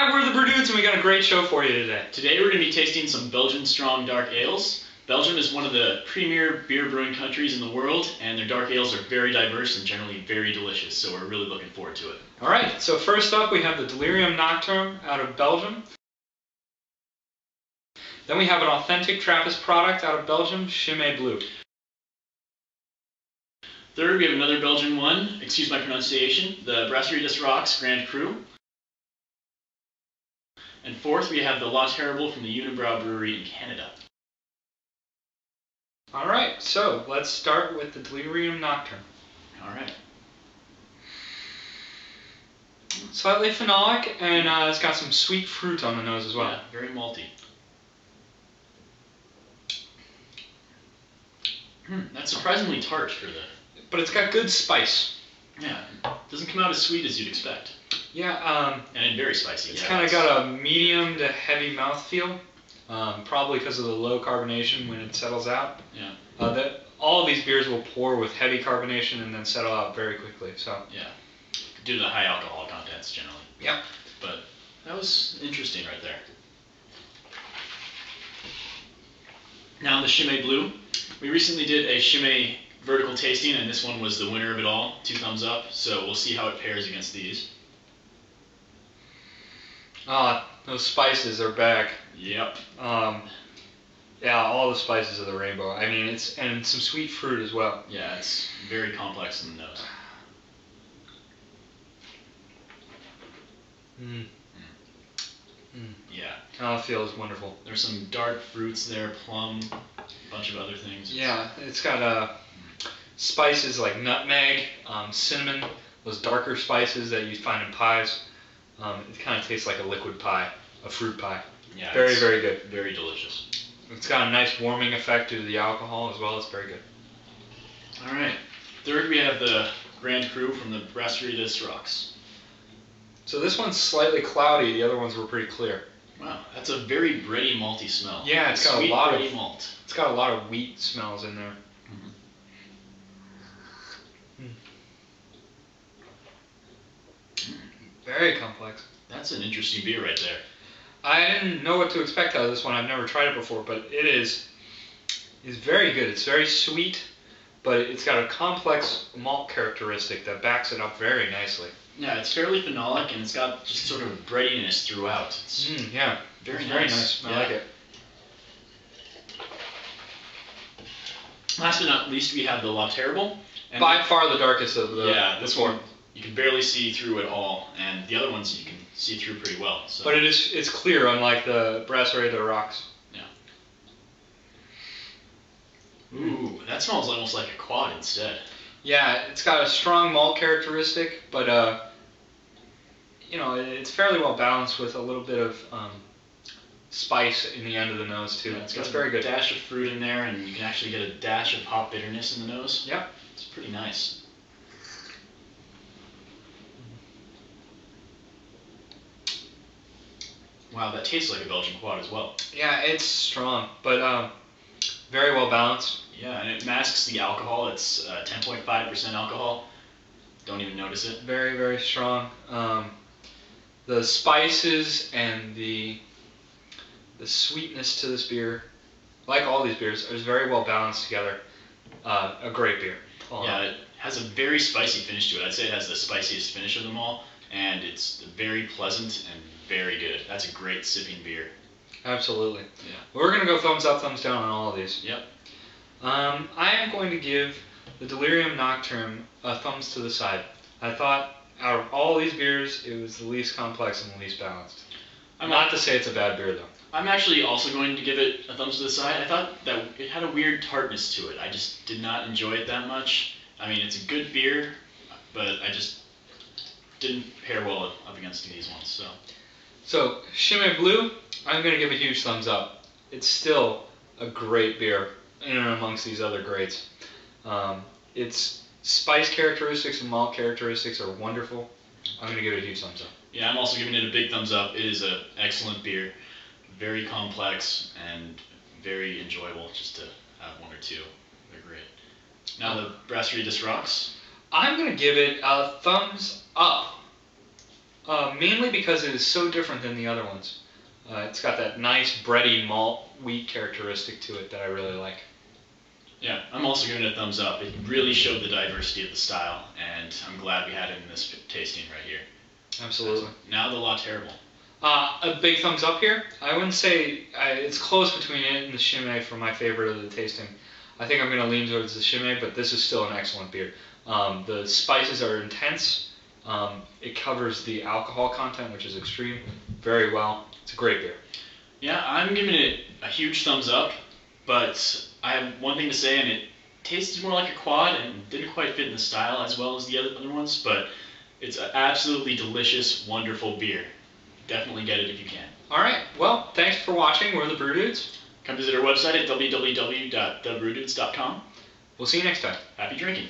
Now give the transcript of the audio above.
Hi, we're the Brew Dudes, and we got a great show for you today. Today we're going to be tasting some Belgian strong dark ales. Belgium is one of the premier beer brewing countries in the world, and their dark ales are very diverse and generally very delicious, so we're really looking forward to it. Alright, so first up we have the Delirium Nocturnum out of Belgium. Then we have an authentic Trappist product out of Belgium, Chimay Blue. Third, we have another Belgian one, excuse my pronunciation, the Brasserie des Rocs Grand Cru. And fourth, we have the La Terrible from the Unibroue brewery in Canada. Alright, so let's start with the Delirium Nocturne. Alright. Slightly phenolic, and it's got some sweet fruit on the nose as well. Yeah, very malty. That's surprisingly tart for the... But it's got good spice. Yeah, doesn't come out as sweet as you'd expect. Yeah, and very spicy. It's kind of got a medium to heavy mouthfeel, probably because of the low carbonation when it settles out. Yeah. All of these beers will pour with heavy carbonation and then settle out very quickly. So yeah, due to the high alcohol contents generally. Yeah. But that was interesting right there. Now the Chimay Blue. We recently did a Chimay vertical tasting, and this one was the winner of it all. 2 thumbs up. So we'll see how it pairs against these. Those spices are back. Yep. Yeah, all the spices of the rainbow. I mean, and some sweet fruit as well. Yeah, it's very complex in the nose. Yeah. Mouthfeel is wonderful. There's some dark fruits there, plum, a bunch of other things. Yeah, it's got spices like nutmeg, cinnamon, those darker spices that you find in pies. It kind of tastes like a liquid pie, a fruit pie. Yeah, very, very good. Very delicious. It's got a nice warming effect due to the alcohol as well. It's very good. All right. Third, we have the Grand Cru from the Brasserie des Rocs. So this one's slightly cloudy. The other ones were pretty clear. Wow, that's a very bready, malty smell. Yeah, it's got sweet, a lot bready of malt. It's got a lot of wheat smells in there. Very complex. That's an interesting beer right there. I didn't know what to expect out of this one. I've never tried it before, but it is very good. It's very sweet, but it's got a complex malt characteristic that backs it up very nicely. Yeah, it's fairly phenolic, and it's got just sort of breadiness throughout. It's yeah, very nice. nice. Very nice. I like it. Last but not least, we have the La Terrible. And by far the darkest of the this one you can barely see through at all, and the other ones you can see through pretty well. So. But it's clear, unlike the Brasserie des Rocs. Yeah. Ooh, that smells almost like a quad instead. Yeah, it's got a strong malt characteristic, but it's fairly well balanced with a little bit of spice in the end of the nose too. Yeah, it's got very good. A dash of fruit in there, and you can actually get a dash of hop bitterness in the nose. Yep. It's pretty nice. Wow, that tastes like a Belgian quad as well. Yeah, it's strong, but very well balanced. Yeah, and it masks the alcohol. It's 10.5% alcohol. Don't even notice it. Very, very strong. The spices and the sweetness to this beer, like all these beers, is very well balanced together. A great beer. Yeah, it has a very spicy finish to it. I'd say it has the spiciest finish of them all, and it's very pleasant and very good. That's a great sipping beer. Absolutely. Yeah. We're going to go thumbs up, thumbs down on all of these. Yep. I am going to give the Delirium Nocturne a thumbs to the side. I thought out of all these beers, it was the least complex and the least balanced. Not to say it's a bad beer, though. I'm actually also going to give it a thumbs to the side. I thought that it had a weird tartness to it. I just did not enjoy it that much. I mean, it's a good beer, but I just didn't pair well up against these ones. So Chimay Blue, I'm going to give a huge thumbs up. It's still a great beer in and amongst these other greats. Its spice characteristics and malt characteristics are wonderful. I'm going to give it a huge thumbs up. Yeah, I'm also giving it a big thumbs up. It is an excellent beer. Very complex and very enjoyable just to have one or two. They're great. Now the Brasserie des Rocs. I'm going to give it a thumbs up. Mainly because it is so different than the other ones. It's got that nice bready malt wheat characteristic to it that I really like. Yeah, I'm also giving it a thumbs up. It really showed the diversity of the style, and I'm glad we had it in this tasting right here. Absolutely. Now the La Terrible. A big thumbs up here. I wouldn't say it's close between it and the Chimay for my favorite of the tasting. I think I'm going to lean towards the Chimay, but this is still an excellent beer. The spices are intense. It covers the alcohol content, which is extreme, very well. It's a great beer. Yeah, I'm giving it a huge thumbs up, but I have one thing to say, and it tasted more like a quad and didn't quite fit in the style as well as the other ones, but it's an absolutely delicious, wonderful beer. Definitely get it if you can. All right. Well, thanks for watching. We're the Brew Dudes. Come visit our website at www.thebrewdudes.com. We'll see you next time. Happy drinking.